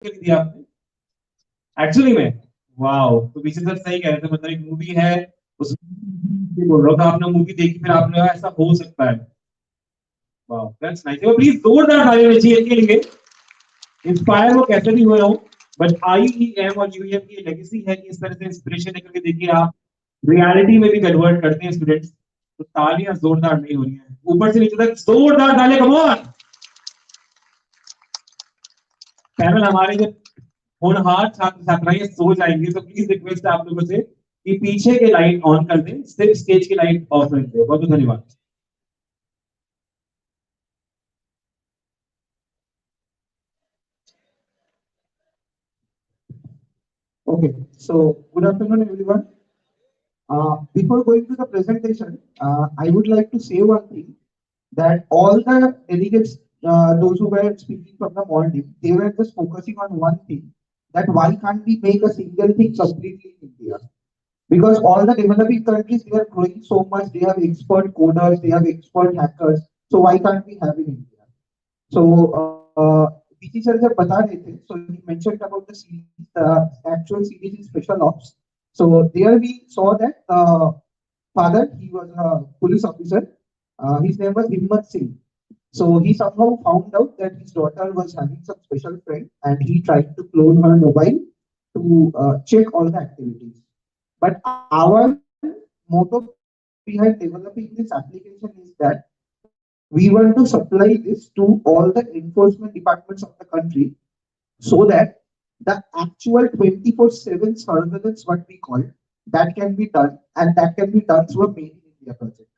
दिया आपने एक्चुअली में। वाओ, तो पीछे सर सही कह रहे थे, मतलब एक मूवी है उसमें बोल रहा था आपने मूवी देखी फिर आपने कहा ऐसा हो सकता है। Wow that's nice. प्लीज जोरदार तालियां बजाइए इनके लिए। इंस्पायर वो कैसे भी हुए हो, बट आईईएम और यूईएम की लेगेसी है कि इस तरह से इंस्पिरेशन लेकर के देखिए आप रियलिटी में भी कन्वर्ट करते हैं स्टूडेंट्स। तो तालियां जोरदार नहीं हो रही हैं, ऊपर से नीचे तक जोरदार तालियां, कम ऑन। पैनल हमारे जो होनहार छात्र छात्राएं सो जाएंगे, तो प्लीज रिक्वेस्ट है आप लोगों से कि पीछे के लाइट ऑन कर दें, सिर्फ स्टेज की लाइट ऑफ कर दें। बहुत बहुत धन्यवाद। Okay, so good afternoon, everyone. Before going to the presentation, I would like to say one thing that all the delegates, those who were speaking from the morning, they were just focusing on one thing, that why can't we make a single thing completely in India? Because all the developing countries, they are growing so much, they have expert coders, they have expert hackers, so why can't we have in India? So, VC sir जब बता रहे थे, so he mentioned about the series, the actual series is Special Ops. So there we saw that father, he was a police officer. His name was Himmat Singh. So he somehow found out that his daughter was having some special friend, and he tried to clone her mobile to check all the activities. But our motto behind developing this application is that we want to supply this to all the enforcement departments of the country so that the actual 24/7 surveillance, what we call, that can be done, and that can be done through a Made in India project.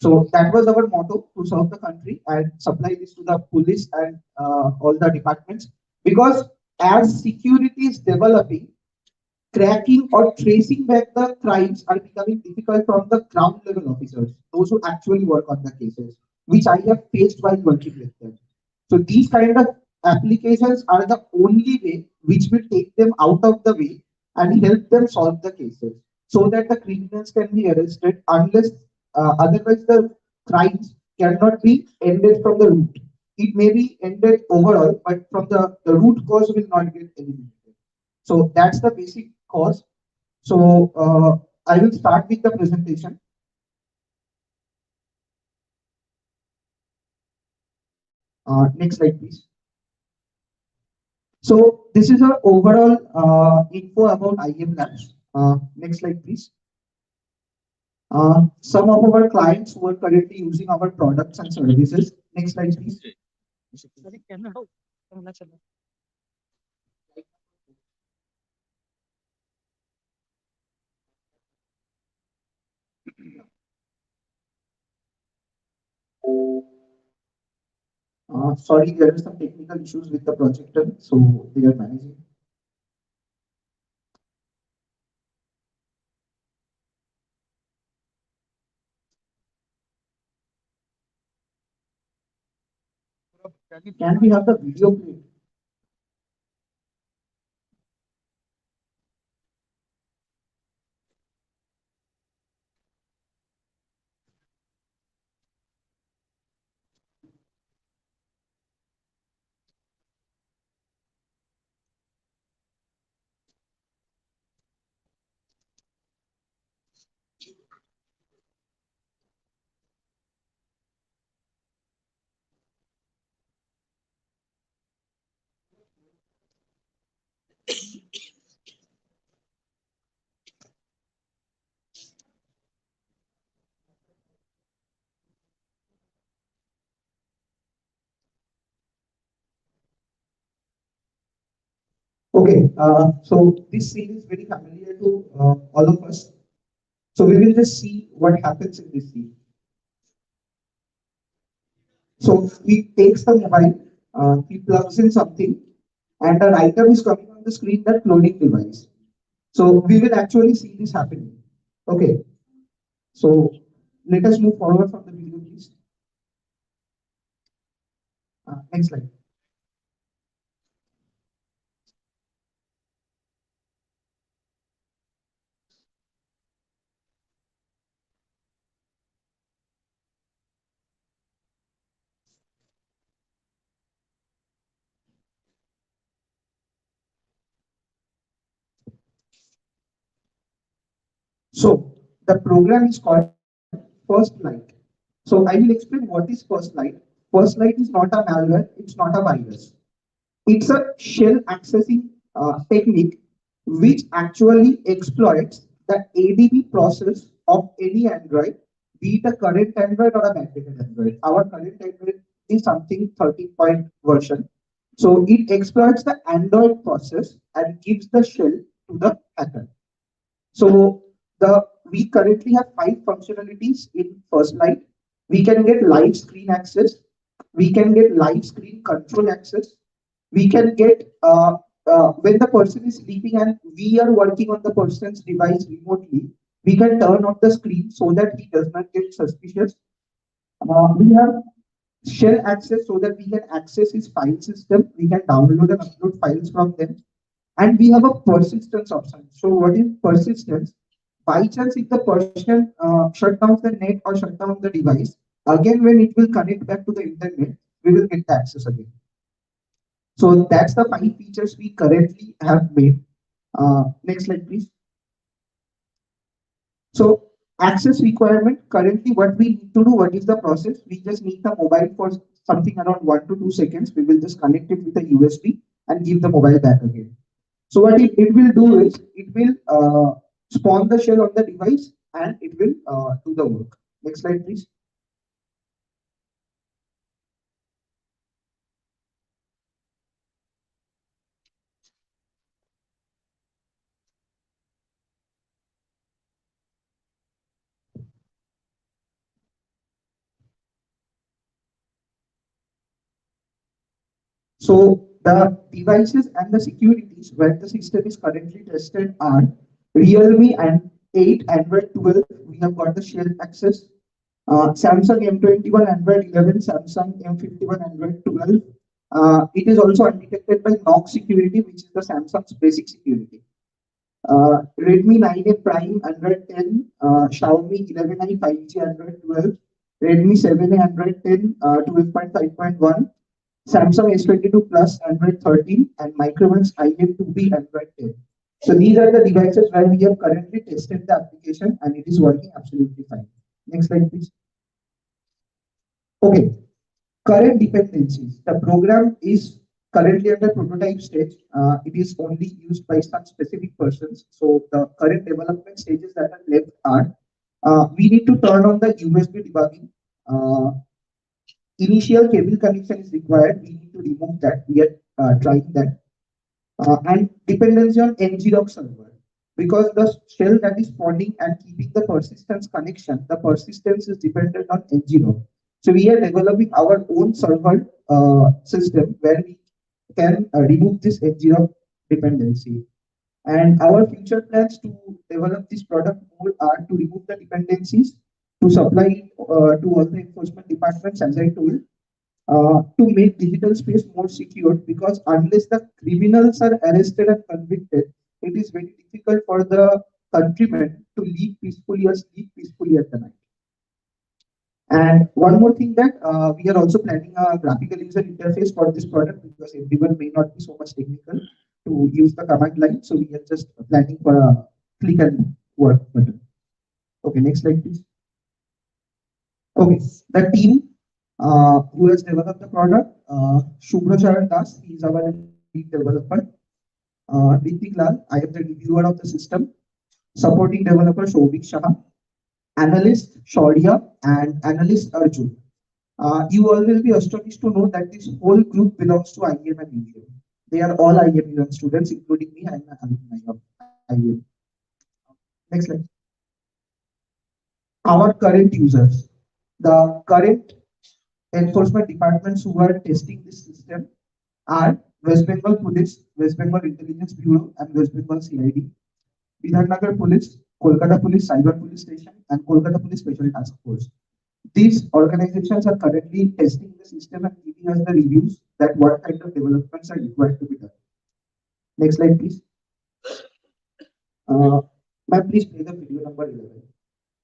So that was our motto, to serve the country and supply this to the police and all the departments. Because as security is developing, cracking or tracing back the crimes are becoming difficult from the ground level officers, those who actually work on the cases, which I have faced while working with them. So these kind of applications are the only way which will take them out of the way and help them solve the cases so that the criminals can be arrested, unless otherwise the crimes cannot be ended from the root. It may be ended overall, but from the root cause will not get eliminated. So that's the basic cause. So I will start with the presentation. Next slide, please. So this is our overall info about IM Labs. Next slide, please. Some of our clients who are currently using our products and services. Next slide, please. Sorry, there are some technical issues with the projector, so they are managing. Can we have the video played? Okay, so this scene is very familiar to all of us. So we will just see what happens in this scene. So he takes the mobile, he plugs in something, and an item is coming on the screen, that loading device. So we will actually see this happening. Okay, so let us move forward from the video, please. Next slide. So the program is called First Light. So I will explain what is First Light. First Light is not a malware, it's not a virus. It's a shell accessing technique which actually exploits the ADB process of any Android, be it a current Android or a backdated Android. Our current Android is something 13 point version. So it exploits the Android process and gives the shell to the hacker. So the we currently have five functionalities in First Light. We can get live screen access. We can get live screen control access. We can get when the person is sleeping and we are working on the person's device remotely. We can turn off the screen so that he does not get suspicious. We have shell access so that we can access his file system. We can download and upload files from them. And we have a persistence option. So what is persistence? By chance, if the person shut down the net or shut down the device, again when it will connect back to the internet, we will get the access again. So that's the five features we currently have made. Next slide, please. So access requirement, currently what we need to do, what is the process? We just need the mobile for something around 1 to 2 seconds. We will just connect it with a USB and give the mobile back again. So what it will do is it will spawn the shell on the device and it will do the work. Next slide, please. So the devices and the securities where the system is currently tested are Realme and 8 Android 12. We have got the shell access. Samsung M21 Android 11, Samsung M51 Android 12. It is also undetected by Knox Security, which is the Samsung's basic security. Redmi 9A Prime Android 10, Xiaomi 11i 5G Android 12, Redmi 7A Android 10, 12.5.1, Samsung S22 Plus Android 13, and Micromax IM2B Android 10. So these are the devices where we have currently tested the application and it is working absolutely fine. Next slide, please. Okay, current dependencies. The program is currently under prototype stage. It is only used by some specific persons. So the current development stages that are left are we need to turn on the USB debugging. Initial cable connection is required. We need to remove that. We are trying that. And dependency on NGDoc server. Because the shell that is spawning and keeping the persistence connection, the persistence is dependent on NGDoc. So we are developing our own server system where we can remove this NGDoc dependency. And our future plans to develop this product more are to remove the dependencies, to supply it to all the enforcement departments, as I told, to make digital space more secure, because unless the criminals are arrested and convicted, it is very difficult for the countrymen to live peacefully or sleep peacefully at the night. And one more thing that we are also planning a graphical user interface for this product, because everyone may not be so much technical to use the command line. So we are just planning for a click and work button. Okay, next slide, please. Okay, the team who has developed the product, Shubhra Das, he is our lead developer. Ritik Lal, I am the reviewer of the system. Supporting developer Shobik Shah, analyst Shaurya, and analyst Arjun. You all will be astonished to know that this whole group belongs to IEM and UEM. They are all IEM students, including me. I am an alumni of IEM. Next slide. Our current users. The current enforcement departments who are testing this system are West Bengal Police, West Bengal Intelligence Bureau, and West Bengal CID, Vidhannagar Police, Kolkata Police Cyber Police Station, and Kolkata Police Special Task Force. These organizations are currently testing the system and giving us the reviews that what kind of developments are required to be done. Next slide, please. Ma'am, please play the video number 11.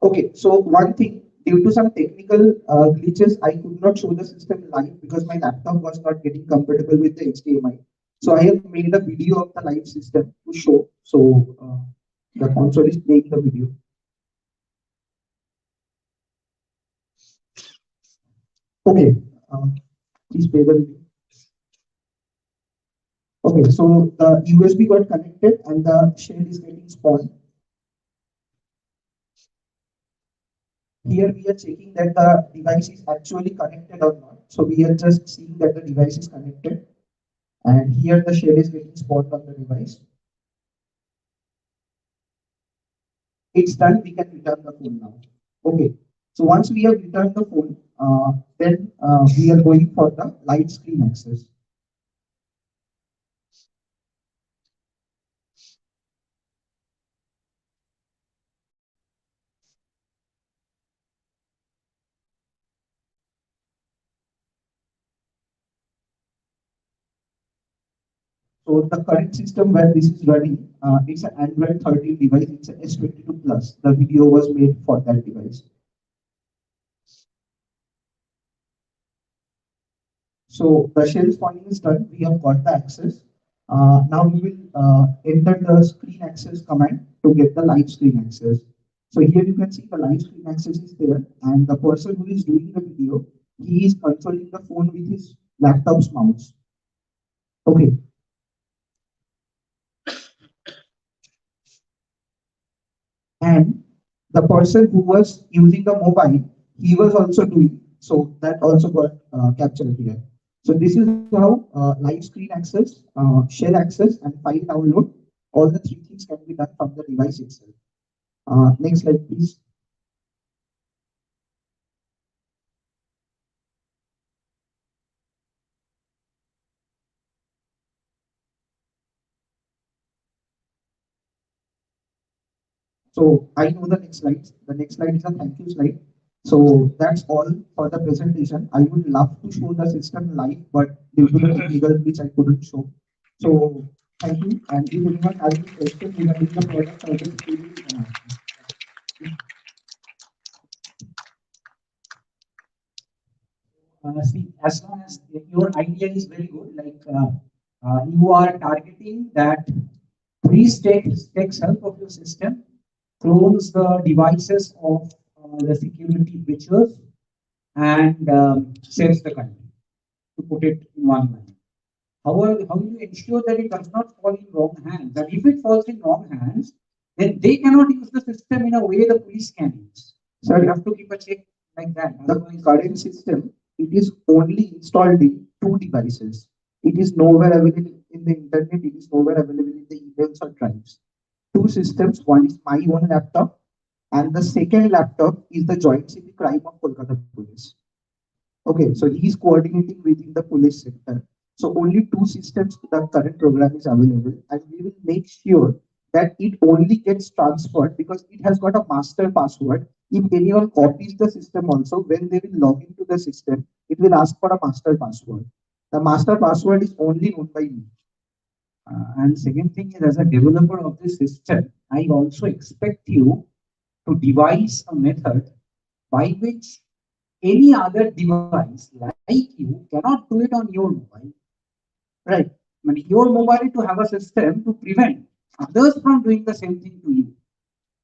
Okay, so one thing, due to some technical glitches, I could not show the system live because my laptop was not getting compatible with the HDMI. So I have made a video of the live system to show. So the console is playing the video. Okay, uh, please play the video. Okay, so the USB got connected and the shell is getting spawned. Here we are checking that the device is actually connected or not. So we are just seeing that the device is connected, and here the shell is getting spawned on the device. It's done, we can return the phone now. Okay, so once we have returned the phone, then we are going for the live screen access. So the current system where this is running, it's an Android 13 device, it's an S22 Plus. The video was made for that device. So the shell spawning is done. We have got the access. Now we will enter the screen access command to get the live screen access. So here you can see the live screen access is there, and the person who is doing the video, he is controlling the phone with his laptop's mouse. Okay. And the person who was using the mobile, he was also doing. So that also got captured here. So this is how live screen access, shell access, and file download, all the three things can be done from the device itself. Next slide, please. So I know the next slide. The next slide is a thank you slide. So that's all for the presentation. I would love to show the system live, but due to the technical glitch, I couldn't show. So thank you. And if anyone has any question regarding the product or the security, you can ask me. See, as long as your idea is very good, like you are targeting that please takes help of your system, clones the devices of the security breaches, and saves the country, to put it in one line. However, how do you ensure that it does not fall in wrong hands? And if it falls in wrong hands, then they cannot use the system in a way the police can use. So you have to keep a check like that. The current system, it is only installed in two devices. It is nowhere available in the internet. It is nowhere available in the emails or drives. Two systems. One is my own laptop, and the second laptop is the Joint Civic Crime of Kolkata Police. Okay, so he is coordinating within the police sector. So only two systems the current program is available, and we will make sure that it only gets transferred because it has got a master password. If anyone copies the system also, when they will log into the system, it will ask for a master password. The master password is only known by me. And second thing is, as a developer of this system, I also expect you to devise a method by which any other device like you cannot do it on your mobile. Right? I mean, your mobile to have a system to prevent others from doing the same thing to you.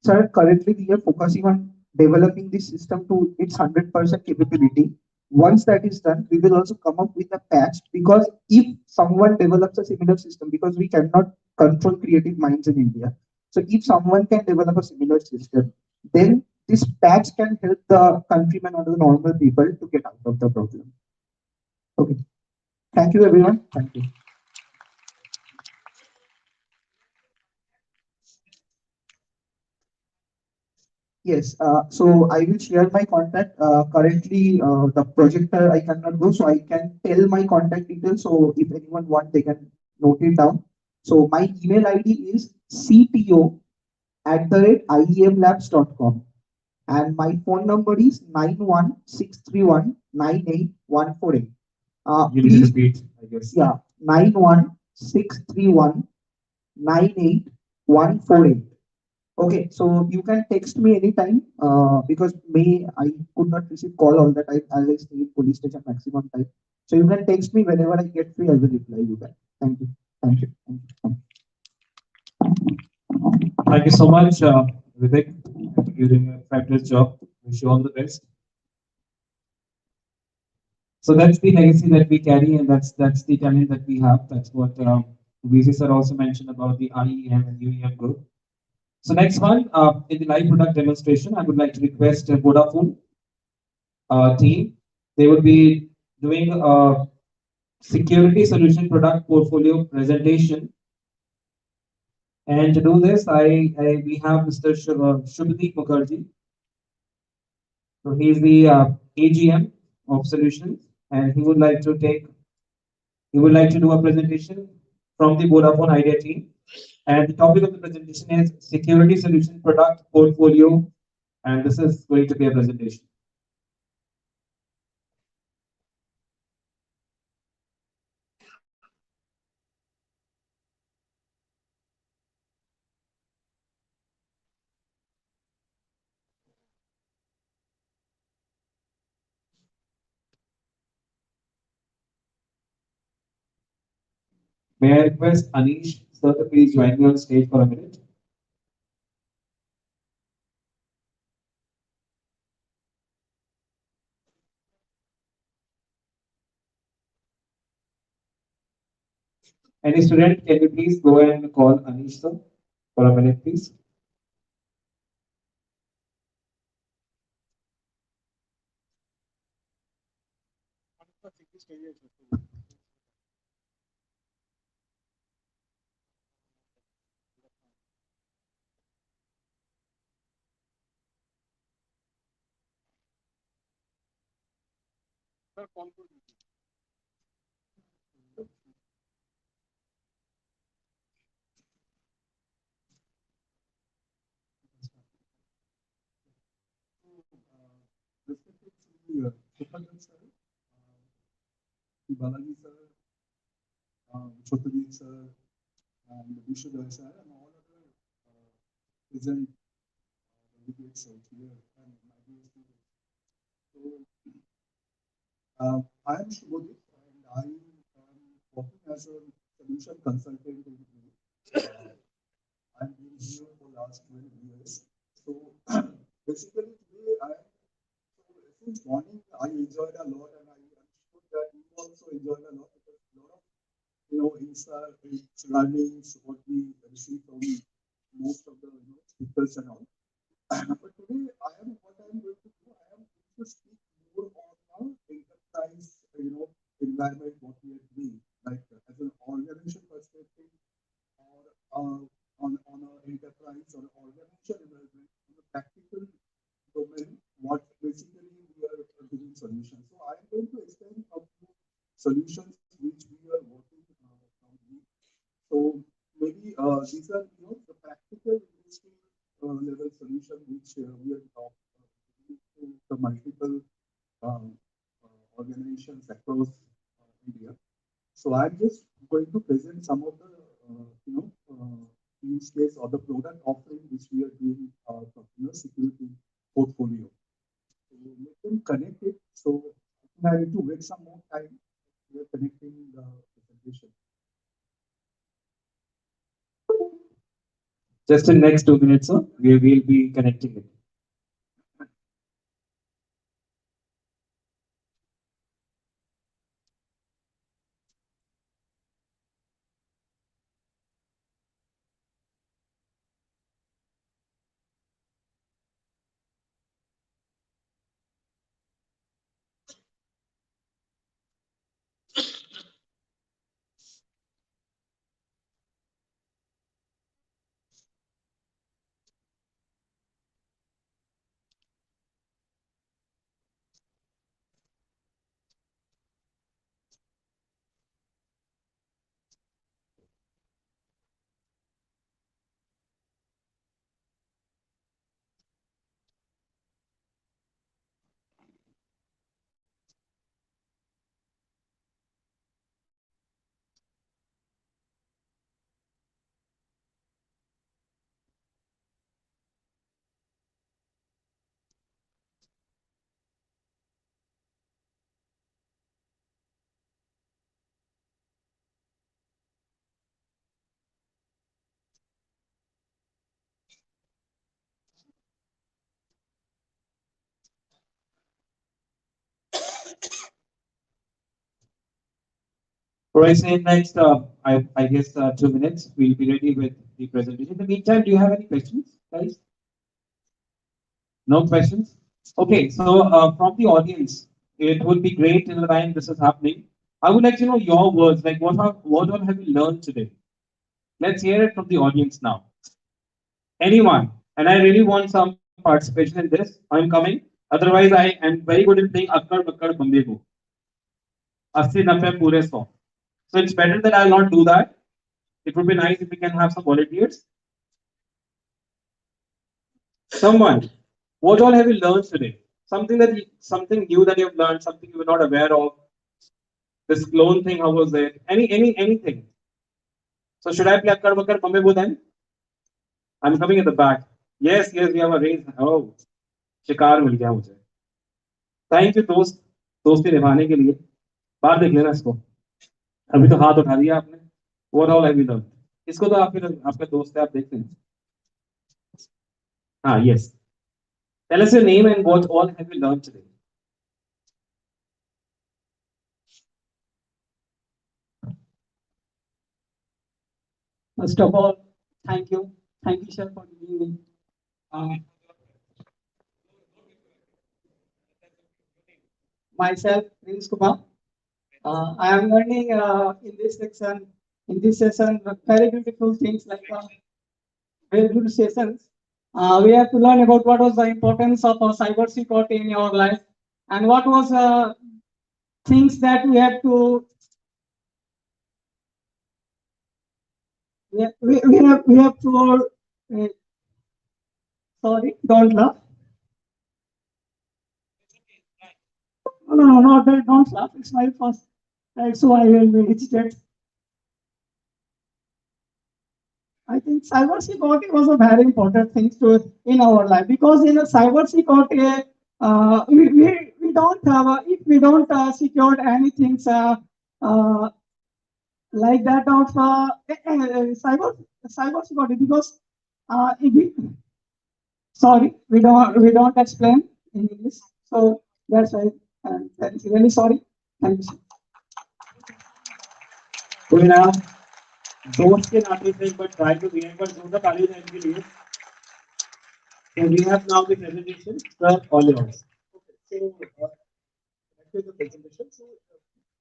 Sir, currently we are focusing on developing this system to its 100% capability. Once that is done, we will also come up with a patch because if someone develops a similar system, because we cannot control creative minds in India. So if someone can develop a similar system, then this patch can help the countrymen or the normal people to get out of the problem. Okay. Thank you, everyone. Thank you. Yes, so I will share my contact. Currently, the projector I cannot go, so I can tell my contact details. So if anyone want, they can note it down. So my email ID is cto@iemlabs.com, and my phone number is 91631981148. You need to Please, repeat, I guess. yeah, 91631981148. Okay, so you can text me anytime because may I could not receive call all the time as I stay in police station maximum time. So you can text me whenever I get free. I will reply you back. Thank you. Thank you. Thank you. Thank you so much, Vivek. You're doing a fabulous job. Wish you all the best. So that's the legacy that we carry, and that's the talent that we have. That's what VC sir also mentioned about the IEM and UEM group. So next one, in the live product demonstration, I would like to request Vodafone team. They would be doing a security solution product portfolio presentation. And to do this, we have Mr. Shubhadeep Mukherjee. So he's the AGM of solutions, and he would like to do a presentation from the Vodafone Idea team. And the topic of the presentation is security solution product portfolio, and this is going to be a presentation. May I request Anish sir to please join me on stage for a minute? Any student, can you please go and call Anish sir for a minute, please? Balaji sir, Chotuji sir, and Vishnu sir, and all other present delegates out here, and my dear students. So, I am Shubhodip, and I am working as a solution consultant in I've been here for last 12 years. So, basically, today so since morning I enjoyed a lot, and I'm sure that you also enjoyed a lot because a lot of insights, learnings, what we receive from most of the speakers and all. But today, what I am going to do. I am going to speak more on the enterprise, environment, what we are doing, like as an organization perspective, or on an enterprise or organization environment, on a practical domain, what basically we are doing solutions. So I am going to explain a few solutions which we are working from. So maybe these are the practical industry level solution which we are to the multiple um, organizations across India. So I'm just going to present some of the use case or the product offering which we are doing from security portfolio. So let them connect it. So I need to wait some more time. We are connecting the presentation. Just in next 2 minutes, sir, we will be connecting it. All right, so in next, I guess 2 minutes, we'll be ready with the presentation. In the meantime, do you have any questions, guys? No questions? Okay, so from the audience, it would be great in the time this is happening. I would like to know your words, like what all have you learned today? Let's hear it from the audience now. Anyone? And I really want some participation in this. I'm coming. Otherwise, I am very good in playing Akkad Bakkad Bambe Ko. 80 90 पूरे 100. So it's better that I'll not do that. It would be nice if we can have some volunteers. Someone, what all have you learned today? Something new that you've learned, something you were not aware of. This clone thing, how was it? Anything. So should I play Akkad Bakkad Bambe Ko then? I'm coming at the back. Yes, we have a raise. Oh, शिकार मिल गया मुझे. Thank you दोस्त, दोस्ती निभाने के लिए. बाहर देख लेना इसको. अभी तो हाथ उठा दिया आपने. What all have you learned? इसको तो आप फिर आपका दोस्त है, आप देख लेना. हाँ, yes. Tell us your name and what all have you learned today? First of all, thank you. Thank you, sir, for giving me. Uh, Myself, Prince Kumar. I am learning in this session, very beautiful things like very good sessions. We have to learn about what was the importance of cyber security in your life and what was things that we have to we have to sorry, don't laugh. No, not that, don't laugh. It's my first. So I will hesitate. I think cybersecurity was a very important thing to in our life because in a cybersecurity, we don't have if we don't secure anything uh, like that of cybersecurity because if we, sorry, we don't explain in English, so that's why I'm really sorry. Thank you. कोई ना दोस्त के नाते से एक बार try तो दिया, एक बार जोरदार ताली दें इनके लिए. So we have now the presentation. Sir, all yours. Okay, so after the presentation, so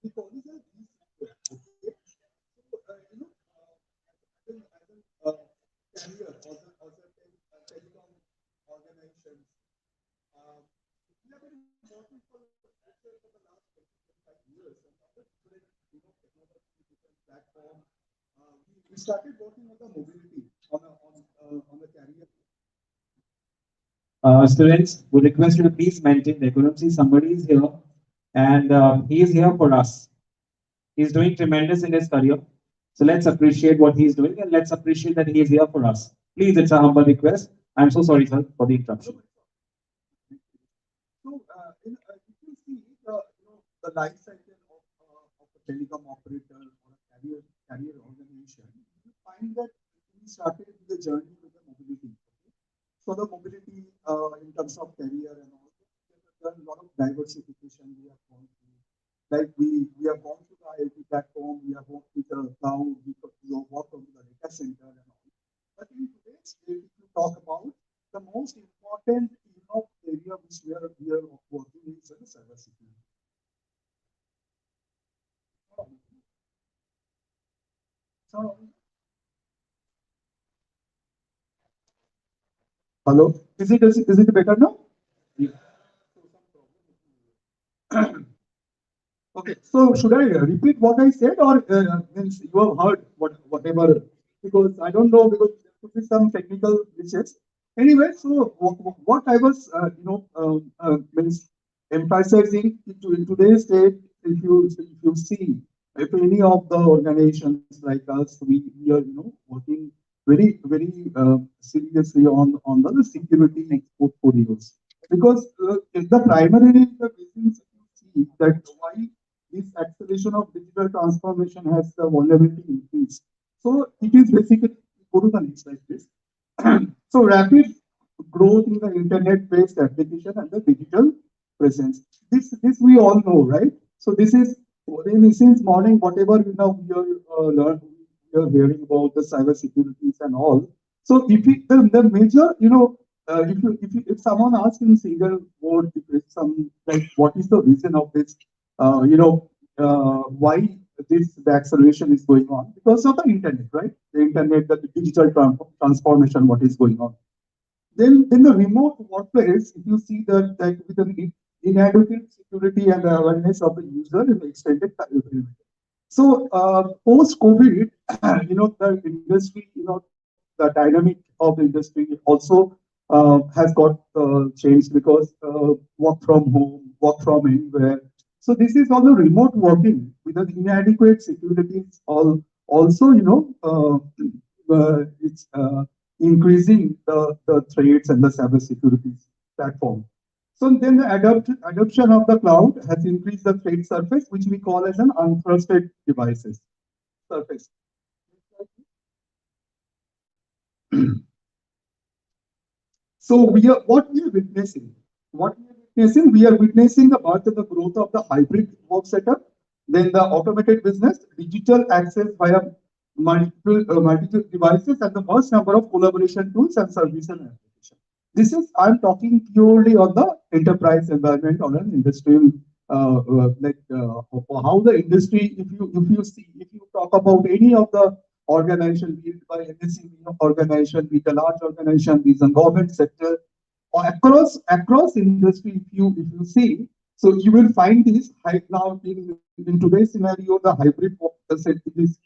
the policy is okay. So carrier or the telecom organizations, we are very important for the last 25 years. And now that different technology, different platform, we started working on the mobility on the carrier. Students, would request you to please maintain decorum. See, somebody is here, and he is here for us. He's doing tremendous in his career. So let's appreciate what he's doing, and let's appreciate that he is here for us. Please, it's a humble request. I'm so sorry, sir, for the interruption. So, if you see the life cycle of a telecom operator or a carrier organization, you find that we started the journey with the mobility. Okay? So the mobility in terms of carrier and all, there's a lot of diversification we have gone through. Like we have gone to the IoT platform, we have worked with the cloud, we have worked on the data center and all. But in today's day, if you talk about the most important area which we are working is the cybersecurity. So, hello, is it better now? Okay, so should I repeat what I said, or means you have heard whatever? Because I don't know, because there could be some technical glitches. Anyway, so what I was means emphasizing in today's state, if you see, if any of the organizations like us, we are working very seriously on the security portfolios, because the primary the reasons you see that why this acceleration of digital transformation has the vulnerability increased. So it is basically, go to the next slide, please. So rapid growth in the internet-based application and the digital presence. This we all know, right? So this is Since morning, whatever we are we are hearing about the cyber securities and all. So if the major, if someone asks in single word, if it's some like what is the reason of this, why the acceleration is going on because of the internet, right? The internet, the digital transformation, what is going on. Then in the remote workplace, if you see that like with an inadequate security and awareness of the user in the extended time. So post-COVID, the industry, the dynamic of the industry also has got changed because work from home, work from anywhere. So this is all the remote working with an inadequate security. All also, it's increasing the threats and the cyber security platform. So then the adoption of the cloud has increased the threat surface, which we call as an untrusted devices surface. So what we are witnessing. What we are witnessing the birth of the growth of the hybrid work setup, then the automated business, digital access via multiple devices, and the vast number of collaboration tools and services and applications. This is I'm talking purely on the enterprise environment on an industrial how the industry. If you talk about any of the organization, be it by MSC organization, be it a large organization, be it a government sector, or across industry, if you see, so you will find this right now in today's scenario, the hybrid this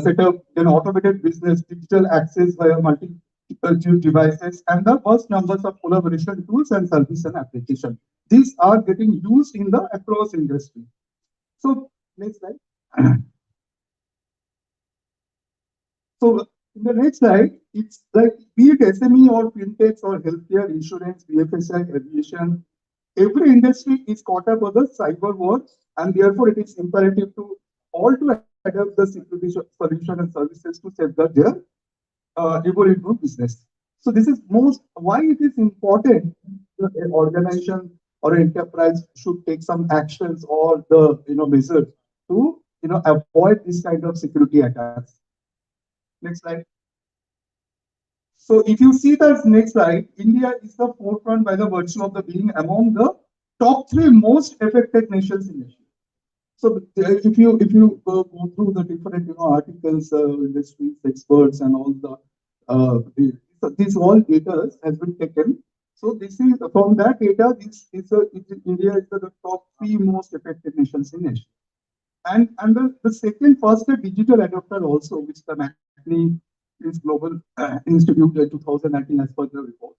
setup, then automated business, digital access via multi devices, and the vast numbers of collaboration tools and service and application. These are getting used in the across industry. So next slide. So in the next slide, it's like be it SME or fintechs or healthcare, insurance, BFSI, aviation, every industry is caught up with the cyber war, and therefore it is imperative to all to adopt the security solution and services to safeguard their evolving business. So this is most why it is important that an organization or an enterprise should take some actions or the measures to avoid this kind of security attacks. Next slide. So if you see the next slide, India is the forefront by the virtue of the being among the top 3 most affected nations in Asia. So if you go through the different articles, industries, experts, and all these all data has been taken. So this is from that data. India is the top 3 most affected nations in Asia. And the second fastest digital adopter also, which the McKinsey is Global Institute 2019 as per the report.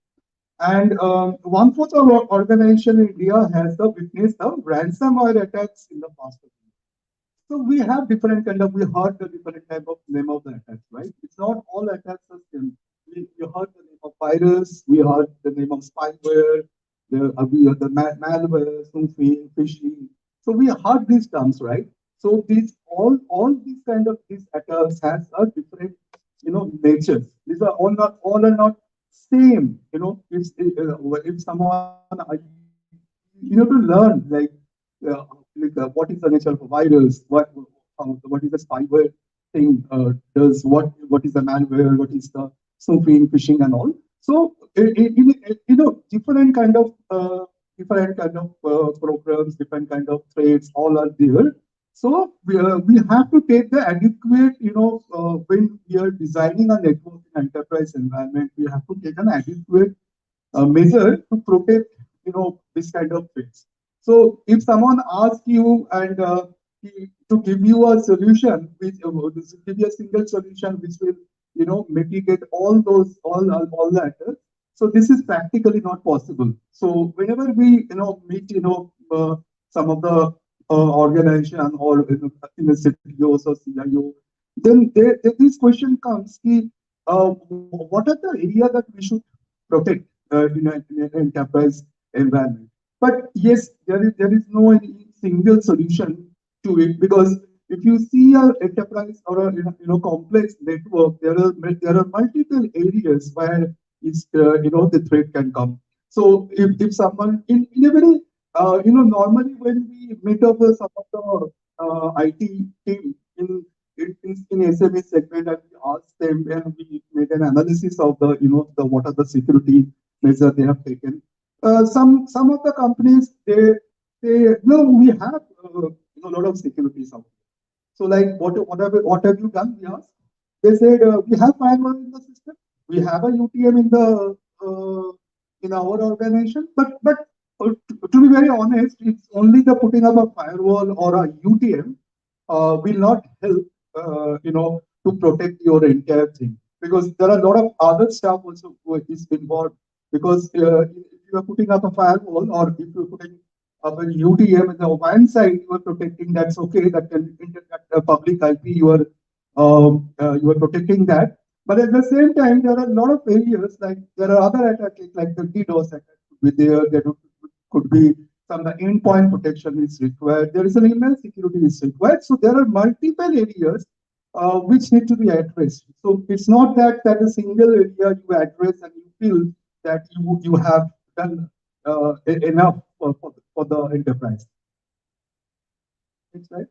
And 1/4 of our organization in India has witnessed the ransomware attacks in the past. So we have different we heard the different type of name of the attacks, right? It's not all attacks are same. We heard the name of virus, we heard the name of spyware, we heard the malware, spoofing, phishing. So we heard these terms, right? So these all these these attacks has a different natures. These are all are not same. If someone to learn what is the nature of a virus, what is the spyware thing does, what is the malware, what is the spoofing, phishing, and all. So different kind of programs, different kind of threats, all are there. So we have to take the adequate, when we are designing a network in enterprise environment, we have to take an adequate measure to protect, this kind of things. So if someone asks you and to give you a solution, which give you a single solution which will, mitigate all that. So this is practically not possible. So whenever we, meet, some of the organization or in the CTOs or CIO, then this question comes: what are the area that we should protect in an enterprise environment? But yes, there is no any single solution to it, because if you see an enterprise or a complex network, there are multiple areas where the threat can come. So if someone in a very normally when we meet up with some of the IT team in SME segment, and we asked them, and we made an analysis of the the what are the security measures they have taken. Some of the companies they no, we have a lot of securities out. So like what have you done? We asked. They said we have firewall in the system. We have a UTM in our organization. But to be very honest, it's only the putting up a firewall or a UTM will not help to protect your entire thing, because there are a lot of other stuff also which is involved. Because if you are putting up a firewall, or if you're putting up a UTM in the one side, you are protecting, that's okay, that can internet public IP, you are protecting that. But at the same time, there are a lot of areas, like there are other attacks like the DDoS attack could be there. There could be some the endpoint protection is required. There is an email security is required. So there are multiple areas which need to be addressed. So it's not that a single area you address and you feel that you have done enough for the enterprise. Next slide.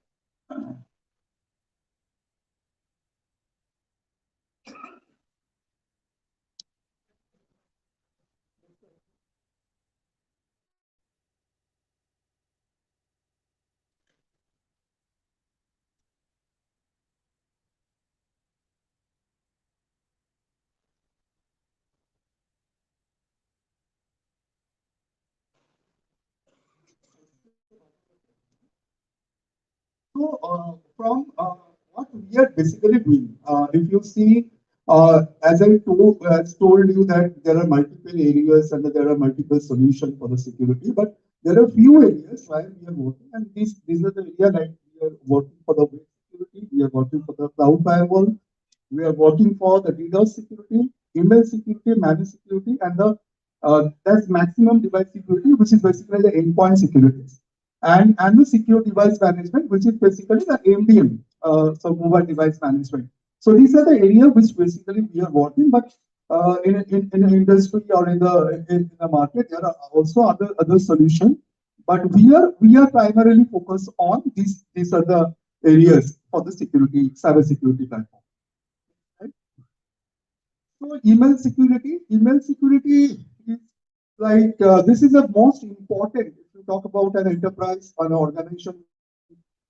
So, from what we are basically doing, if you see, as I told you that there are multiple areas and there are multiple solutions for the security, but there are few areas where we are working, and these are the areas like we are working for the web security, we are working for the cloud firewall, we are working for the DDoS security, email security, managed security, and the that's maximum device security, which is basically the endpoint security, and the secure device management, which is basically the MDM, so mobile device management. So these are the areas which basically we are working, but in the industry or in the market, there are also other solutions. But we are primarily focused on these are the areas for the security, cyber security platform. Right? So email security is like this is the most important. If you talk about an enterprise or an organization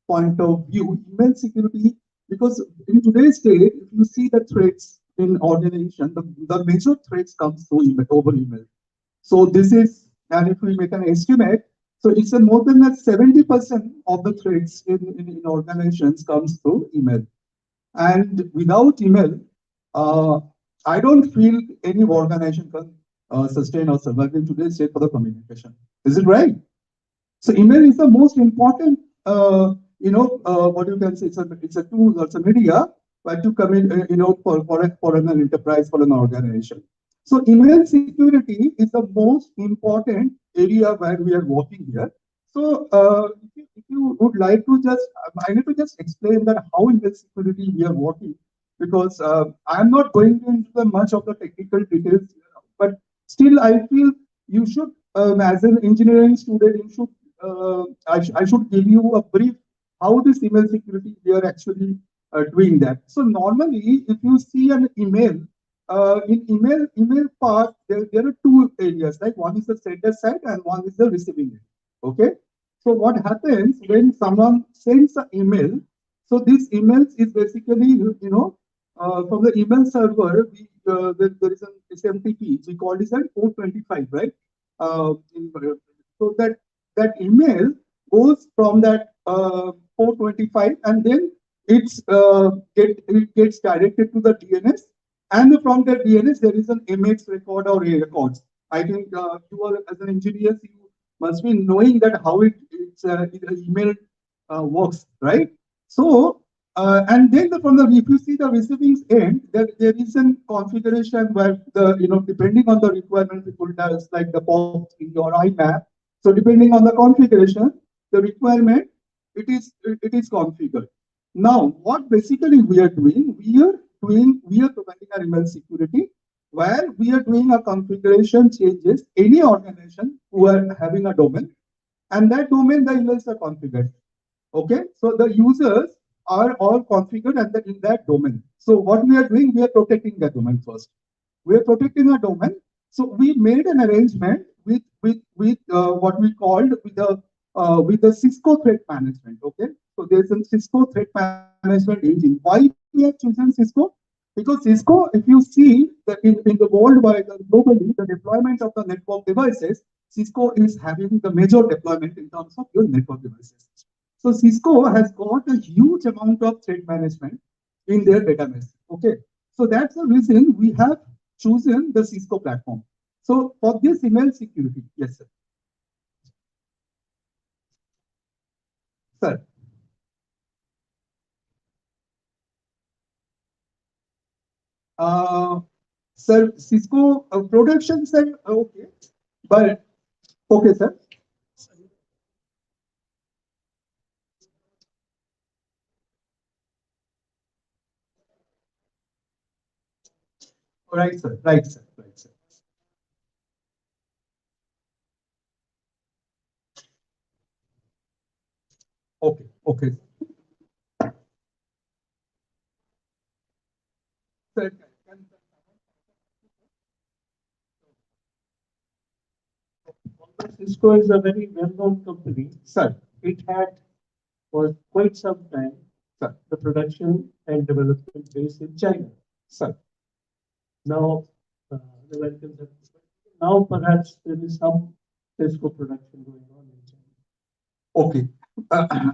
point of view, email security, because in today's day, if you see the threats in organization, the major threats comes through email, over email. So this is, and if we make an estimate, so it's a more than that 70% of the threats in organizations comes through email. And without email, uh, I don't feel any organization can sustain or survive in today's state for the communication. Is it right? So email is the most important, what you can say, it's a tool, it's a media, but to come in, for an enterprise, for an organization. So email security is the most important area where we are working here. So if you would like to just, I need to just explain that how email security we are working, because I'm not going into the much of the technical details, but still I feel you should, as an engineering student, you should I should give you a brief how this email security we are actually doing that. So normally, if you see an email, in email part, there are two areas, like one is the sender side and one is the receiving end. Okay. So what happens when someone sends an email? So this email is basically, from the email server, there is an SMTP. We call this an 425, right? So that email goes from that 425, and then it gets directed to the DNS, and from the DNS there is an MX record or A records. I think you are, as an engineer, you must be knowing that how it's email works, right? So and then from the, if you see the receiving end, there is a configuration where the, depending on the requirement, people does like the POP3 or IMAP. So depending on the configuration, the requirement, it is configured. Now, what basically we are doing, we are providing our email security, where we are doing a configuration changes. Any organization who are having a domain, and that domain the emails are configured. Okay, so the users are all configured in that domain. So what we are doing, we are protecting the domain first. We are protecting our domain. So we made an arrangement with what we called with the Cisco threat management. Okay, so there's a Cisco threat management engine. Why we have chosen Cisco? Because Cisco, if you see that in the worldwide globally, the deployment of the network devices, Cisco is having the major deployment in terms of your network devices. So Cisco has got a huge amount of threat management in their database. Okay, so that's the reason we have chosen the Cisco platform. So for this email security, yes, sir. Sir, uh, sir, Cisco production, sir, okay, but okay, sir. Right, sir. Right, sir. Right, sir. Okay, okay. Sir, Cisco is a very well-known company. sir, It had for quite some time sir, the production and development base in China. sir. Now, the Americans have now perhaps there is some Cisco production going on in China. Okay,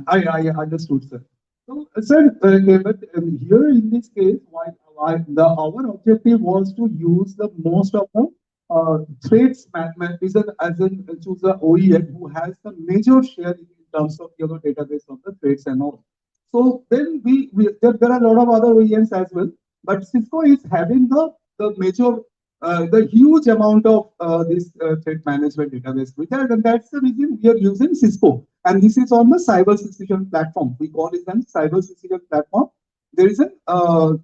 I understood, sir. So, sir, but here in this case, why our objective was to use the most of the threats mechanism as in choose the OEM who has the major share in terms of database of the threats and all. So then there are a lot of other OEMs as well, but Cisco is having the major the huge amount of this threat management database with that, and that's the reason we are using Cisco. And this is on the CyberSecurity platform. We call it an CyberSecurity platform. There is a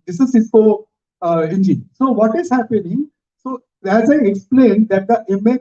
this is Cisco engine. So what is happening? So as I explained that the MX,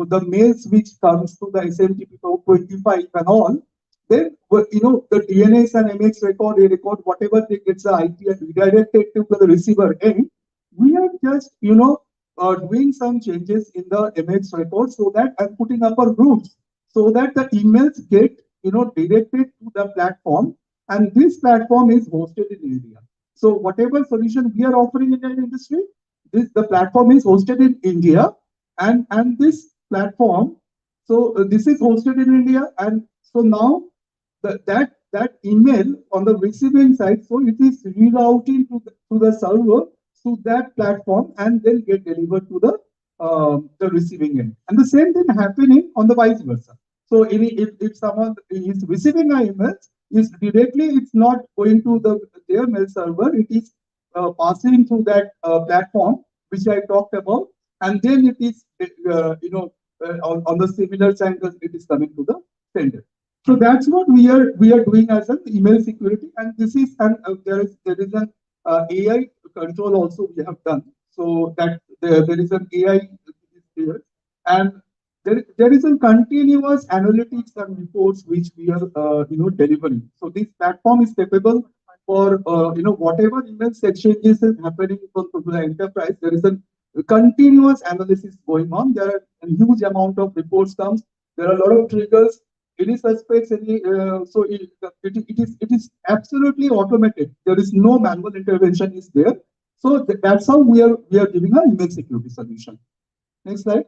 the mails which comes to the SMTP 25 and all, then the DNS and MX record, a record, whatever they gets the IP and redirected to the receiver end. We are just doing some changes in the MX record so that I'm putting up a rules so that the emails get directed to the platform, and this platform is hosted in India. So whatever solution we are offering in the industry, the platform is hosted in India, and this platform, so this is hosted in India, and so now that email on the receiving side, so it is rerouting to the server to that platform and then get delivered to the receiving end. And the same thing happening on the vice versa. So if someone is receiving an email, is directly it's not going to their mail server, it is passing through that platform which I talked about, and then it is on the similar channel it is coming to the sender. So that's what we are doing as an email security, and this is and there is an AI control also we have done. So that there is an AI there, and there is a continuous analytics and reports which we are delivering. So this platform is capable for whatever email exchanges is happening to the enterprise. There is a continuous analysis going on. There are a huge amount of reports comes. There are a lot of triggers. Any suspects, so it is absolutely automated. There is no manual intervention is there. So that's how we are giving an email security solution. Next slide.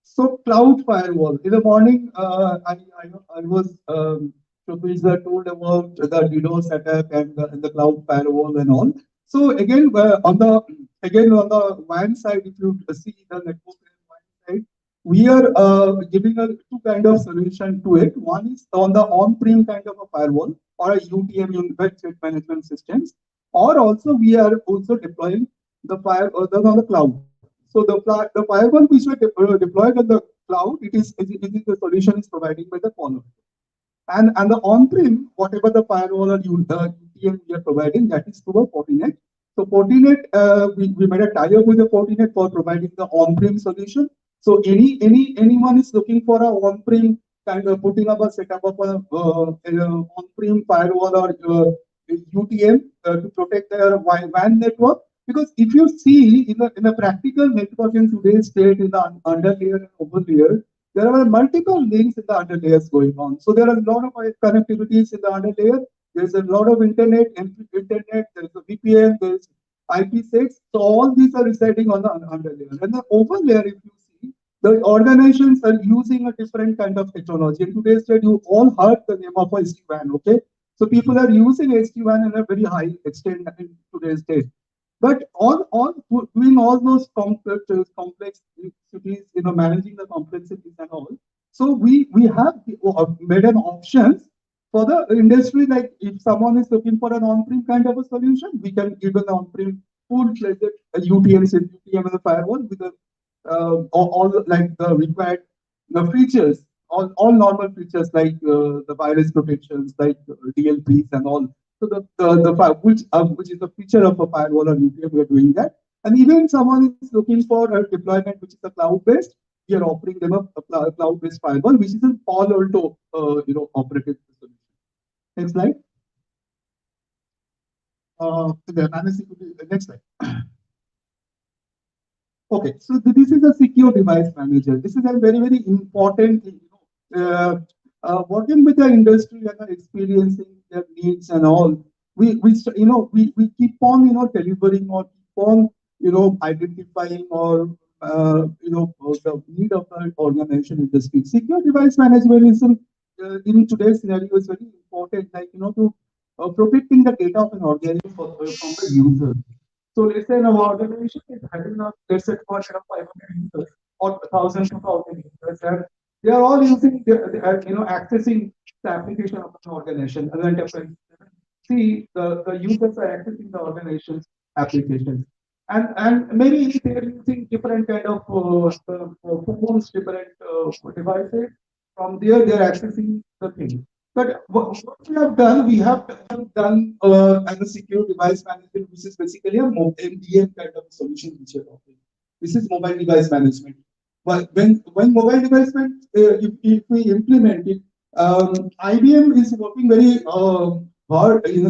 So cloud firewall. In the morning, I was Professor told about the DDoS attack and the cloud firewall and all. So again, on the WAN side, if you see the network WAN side, we are giving a two kind of solution to it. One is on the on-prem kind of a firewall or a UTM, Unified Threat Management Systems, or also we are also deploying the on the cloud. So the firewall which were deployed on the cloud, it is the solution is providing by the caller. And the on-prem, whatever the firewall or UTM we are providing, that is through a Fortinet. So Fortinet, we made a tie-up with the Fortinet for providing the on-prem solution. So anyone is looking for a on-prem kind of putting up a setup of an on-prem firewall or UTM to protect their WAN network. Because if you see in a practical network in today's state, in the underlayer and overlayer, there are multiple links in the underlayers going on. So there are a lot of connectivities in the underlayer. There's a lot of internet, there's a VPN, there's IP6. So all these are residing on the underlayer. And the overlayer, if you see, the organizations are using a different kind of technology. In today's state, you all heard the name of SD-WAN, okay? So people are using SD-WAN in a very high extent in today's state. But doing all those complexities, managing the complexities and all. So we have made an options for the industry. Like if someone is looking for an on-prem kind of a solution, we can give an on-prem full-fledged UTM and the firewall with the all like the required features, all normal features like the virus protections, like DLPs and all. So which is a feature of a firewall or UTM, we are doing that. And even someone is looking for a deployment which is a cloud-based, we are offering them a cloud-based firewall, which is a Palo Alto, operated solution. Next slide. Next slide. Okay, so this is a secure device manager. This is a very, very important thing. Working with the industry and experiencing their needs and all, we keep on delivering or keep on identifying or the need of the organization industry. Secure device management is in today's scenario is very important. Like to protecting the data of an organization from the user. So let's say an organization is having a let's say 500 users or 1,000 to 2,000 users, and they are all using accessing the application of an organization. As an enterprise, see the users are accessing the organization's applications, and maybe they are using different kind of phones, different devices. From there, they are accessing the thing. But what we have done as a secure device management, which is basically a MDM kind of solution which we are offering. This is mobile device management. But when mobile device management, if we implement it, IBM is working very hard, in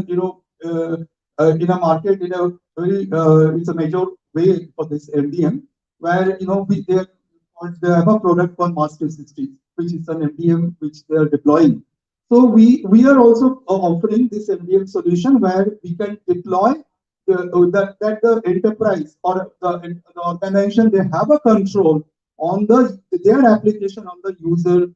a market in a very it's a major way for this MDM, where they have a product called Master 60, which is an MDM which they are deploying. So we are also offering this MDM solution where we can deploy that the enterprise or the organization, they have a control on their application on the user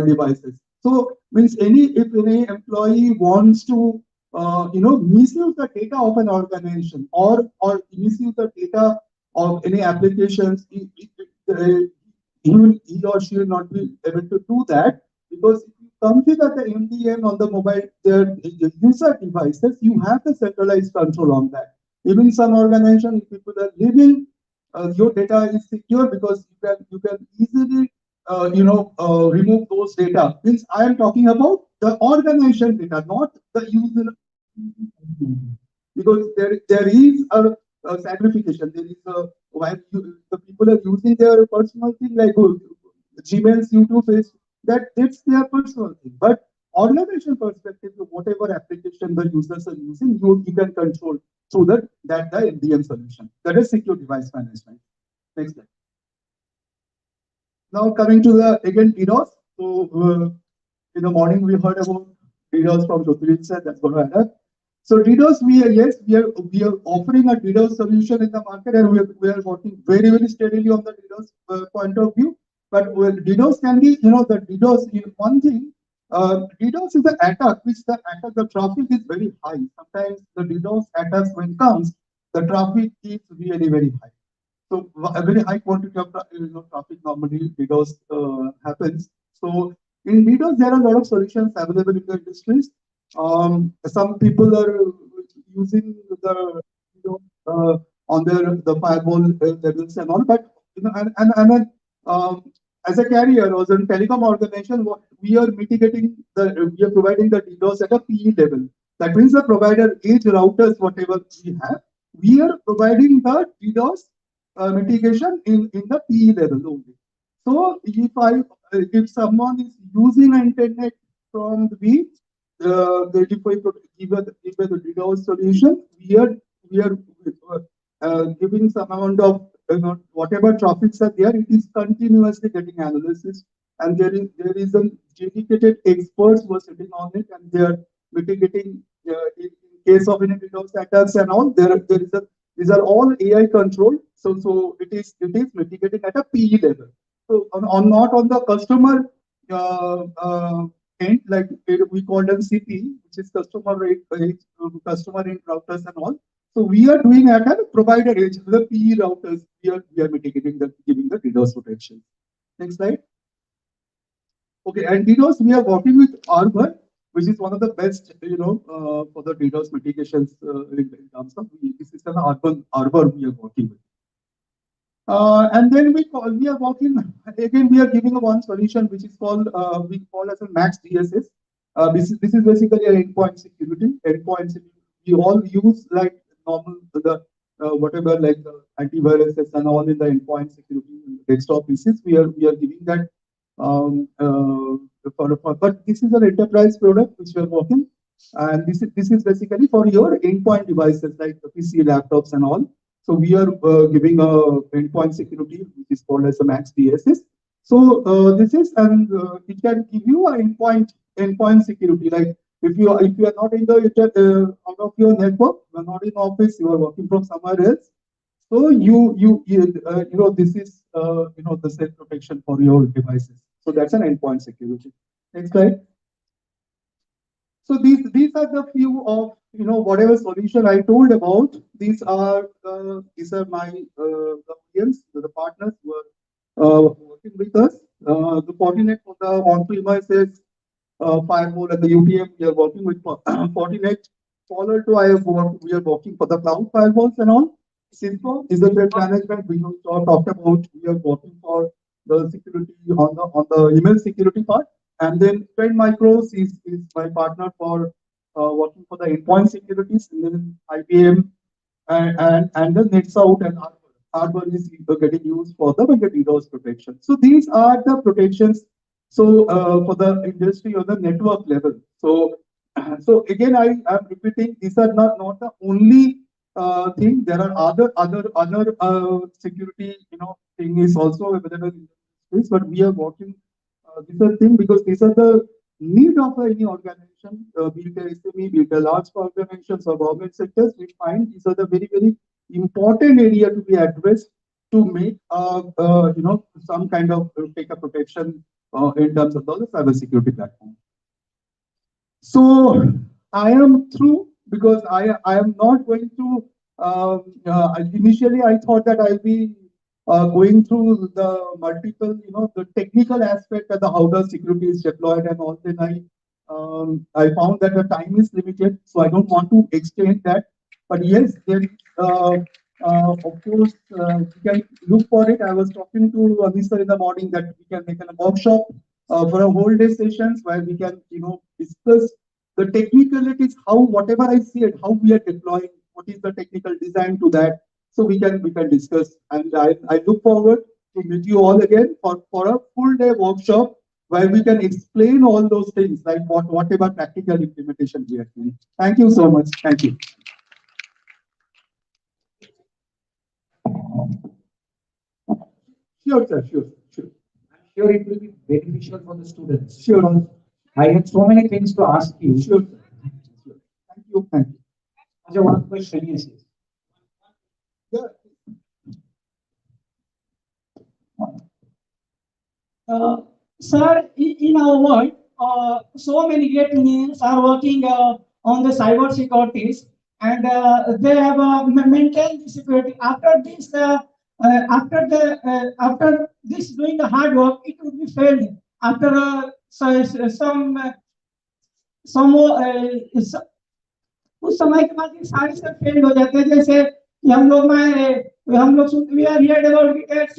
devices. So means if any employee wants to misuse the data of an organization or misuse the data of any applications, he or she will not be able to do that, because if you configure the MDM on the mobile the user devices, you have the centralized control on that. Even some organization, people are living, your data is secure because you can easily remove those data. Means I am talking about the organization data, not the user, because there is a sacrification. There is a while the people are using their personal thing like Gmails, YouTube, Facebook, that's their personal thing. But organization perspective, whatever application the users are using, you can control through the MDM solution. That is secure device management. Next slide. Now coming to the again DDoS. So in the morning we heard about DDoS from Jyotiraj sir. That's going to add up. So DDoS, we are offering a DDoS solution in the market, and we are working very, very steadily on the DDoS point of view. But DDoS can be, the DDoS is one thing. DDoS is the attack, which the traffic is very high. Sometimes the DDoS attacks, when it comes, the traffic is really very high. So a very high quantity of traffic normally DDoS happens. So in DDoS, there are a lot of solutions available in the industries. Some people are using the on the firewall levels and all, but as a carrier or as a telecom organization, what we are mitigating we are providing the DDoS at a PE level. That means the provider edge routers, whatever we have, we are providing the DDoS mitigation in the PE level only. So if if someone is using internet from if we give a the DDoS solution, we are giving some amount of whatever traffics are there, it is continuously getting analysis, and there is a dedicated experts who are sitting on it, and they are mitigating in case of any DDoS attacks and all. There is a these are all AI controlled, so it is mitigating at a PE level. So not on the customer end, like we call them CP, which is customer end routers and all. So we are doing at a provider edge, the PE routers. We are mitigating giving the DDoS protection. Next slide. Okay, and DDoS we are working with Arbor, which is one of the best, for the DDoS mitigations in terms of this is an Arbor we are working with. And then we are working again. We are giving one solution which is called we call as a Max DSS. This is basically an endpoint security. We all use like normal whatever like antiviruses and all in the endpoint security desktop pieces. We are giving that but this is an enterprise product which we are working, and this is basically for your endpoint devices like the PC, laptops, and all. So we are giving a endpoint security which is called as a Max DSS. So this is and it can give you an endpoint security. Like if you are not in the out of your network, you are not in office, you are working from somewhere else. So this is the self protection for your devices. So that's an endpoint security. Next slide. So these are the few of whatever solution I told about. These are my audience, the partners who are working with us. The Fortinet for the on-premises firewall and the UTM we are working with Fortinet. Followed to we are working for the cloud firewalls and all. Cisco is the threat management we talked about. We are working for the security on the email security part. And then Trend Micros is my partner for working for the endpoint securities, and then IBM and the NetSouth and Arbor is getting used for the DDoS protection. So these are the protections. So for the industry or the network level. So again, I am repeating, these are not the only thing. There are other security thing is also available in this, but we are working. These are things because these are the need of any organization, be it a SME, be it a large organizations or government sectors. We find these are the very important area to be addressed to make some kind of take a protection in terms of the cybersecurity platform. So I am through because I am not going to. Initially, I thought that I'll be going through the multiple, the technical aspect of the how the security is deployed and all. Then I found that the time is limited, so I don't want to extend that. But yes, then of course we can look for it. I was talking to Anissa in the morning that we can make a workshop for a whole day sessions where we can discuss the technicalities, how whatever I see it, how we are deploying, what is the technical design to that. So we can discuss, and I look forward to meet you all again for a full day workshop where we can explain all those things like whatever practical implementation we are doing. Thank you so much. Thank you. Sure, sir. Sure. I'm sure it will be beneficial for the students. Sure. I have so many things to ask you. Sure. Thank you. Ajay, one question is. Yeah. Sir, in our world, so many great engineers are working on the cyber securities, and they have maintained the security. After this doing the hard work, it would be failed. After उस समय के बाद ये सारे सब fail हो जाते हैं जैसे कि हम लोग we are heard about it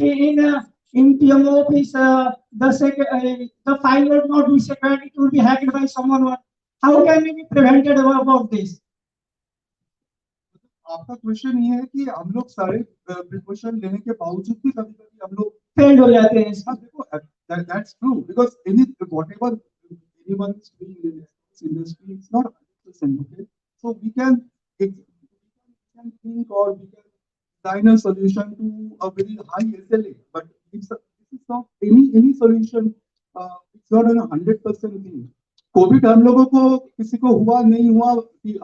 in PMO office the file will not be secured, it will be hacked by someone. How can we be prevented about this? आपका क्वेश्चन ये है कि हम लोग सारे प्रिकॉशन लेने के बावजूद भी कभी-कभी हम लोग फेल हो जाते हैं। देखो That's true, because whatever anyone is doing in this industry, it's not 100%. Okay, so we can think, or we can design a solution to a very high SLA, but this is not any solution. It's not a 100% thing. Covid हम लोगों को किसी को हुआ नहीं हुआ,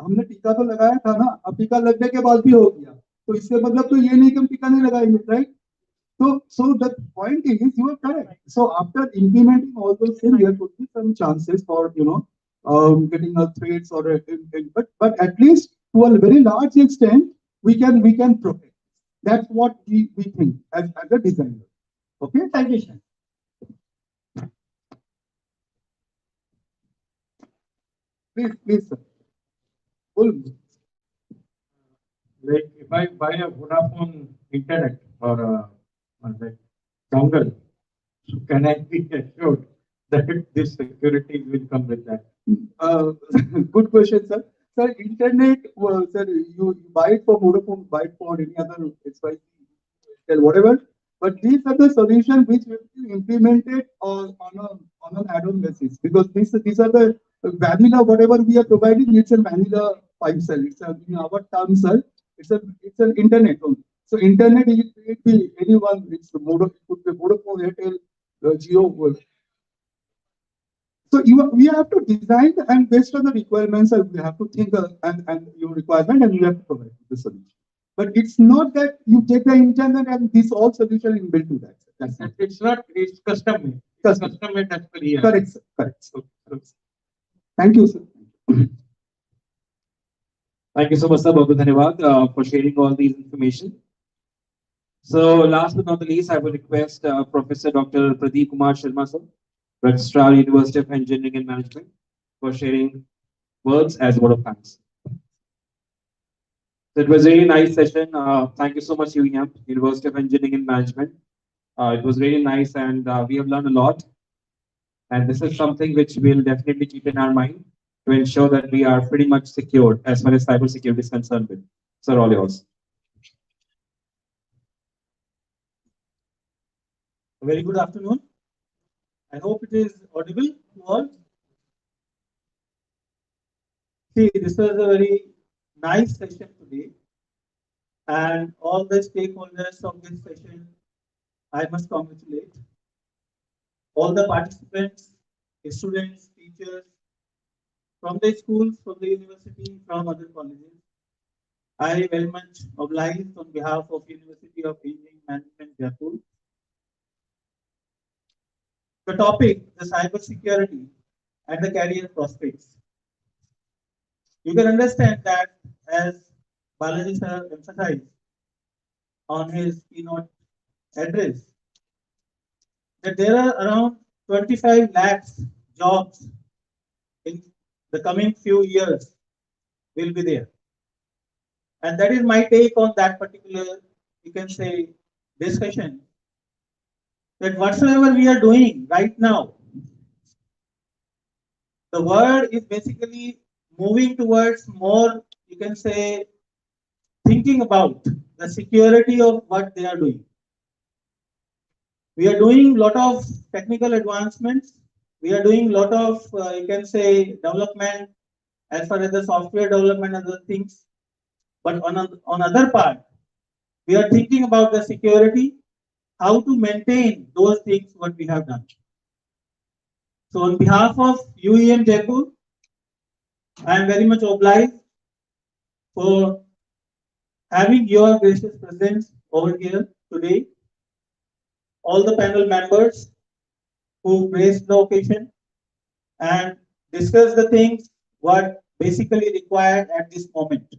हमने टीका तो लगाया था ना, अब टीका लगने के बाद भी हो गया, तो इससे मतलब तो ये नहीं कि हम टीका नहीं लगाएंगे, right? So the point is, you are correct. So after implementing all those things, there could be some chances for getting a threats or but at least to a very large extent we can protect. That's what we think as a designer. Okay, Thank you, sir. please sir. Full. Like if I buy a Vodafone internet or like dongle, so can I be assured that this security will come with that? Good question, sir. Sir, internet, sir, you buy it for Vodafone, buy it for any other XYZ, whatever. But these are the solutions which will be implemented on an add-on basis, because these are the vanilla, whatever we are providing. It's a vanilla 5 cell. It's a, in our terms, sir. It's an internet only. So internet, it be anyone. It's Vodafone, it could be Vodafone, Airtel, Jio. So we have to design, and based on the requirements, we have to think and your requirement, and we have to provide the solution. But it's not that you take the internet and this all solution is built to that. That's not. It's not. It's custom made. Custom. Custom made as per here. Correct, sir. Correct. Correct. Thank you, sir. Thank you so much, sir. Bahut dhanyawad for sharing all these information. So, last but not the least, I will request Professor Dr. Pradeep Kumar Sharma, sir, Registrar, University of Engineering and Management, for sharing words as word of thanks. So it was a really nice session. Thank you so much, UEM, University of Engineering and Management. It was really nice, and we have learned a lot. And this is something which we'll definitely keep in our mind to ensure that we are pretty much secured as far as cybersecurity is concerned with. Sir, all yours. A very good afternoon. I hope it is audible to all. See, this was a very nice session today, and all the stakeholders of this session, I must congratulate. All the participants, students, teachers, from the schools, from the university, from other colleges. I very much obliged on behalf of University of Engineering Management, Jaipur. The topic, the cybersecurity and the career prospects. You can understand that, as Balaji sir emphasized on his keynote address, that there are around 25 lakhs jobs in the coming few years will be there. And that is my take on that particular, you can say, discussion. That whatsoever we are doing right now, the world is basically moving towards more, you can say, thinking about the security of what they are doing. We are doing a lot of technical advancements. We are doing a lot of, you can say, development as far as the software development and other things. But on other part, we are thinking about the security, how to maintain those things what we have done. So on behalf of UEM Jaipur, I am very much obliged for having your gracious presence over here today. All the panel members who graced the occasion and discussed the things what basically required at this moment.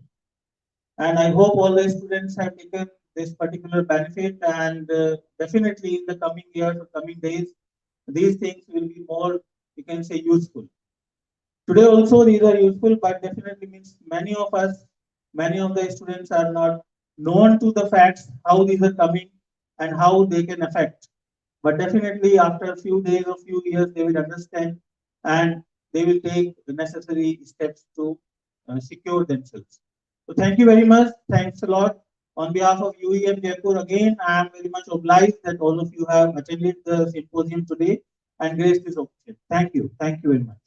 And I hope all the students have taken this particular benefit, and definitely in the coming years or coming days, these things will be more, you can say, useful. Today also these are useful, but definitely means many of us, many of the students are not known to the facts, how these are coming and how they can affect. But definitely after a few days or few years, they will understand and they will take the necessary steps to secure themselves. So thank you very much. Thanks a lot. On behalf of UEM Jaipur, again, I am very much obliged that all of you have attended the symposium today and graced this occasion. Thank you. Thank you very much.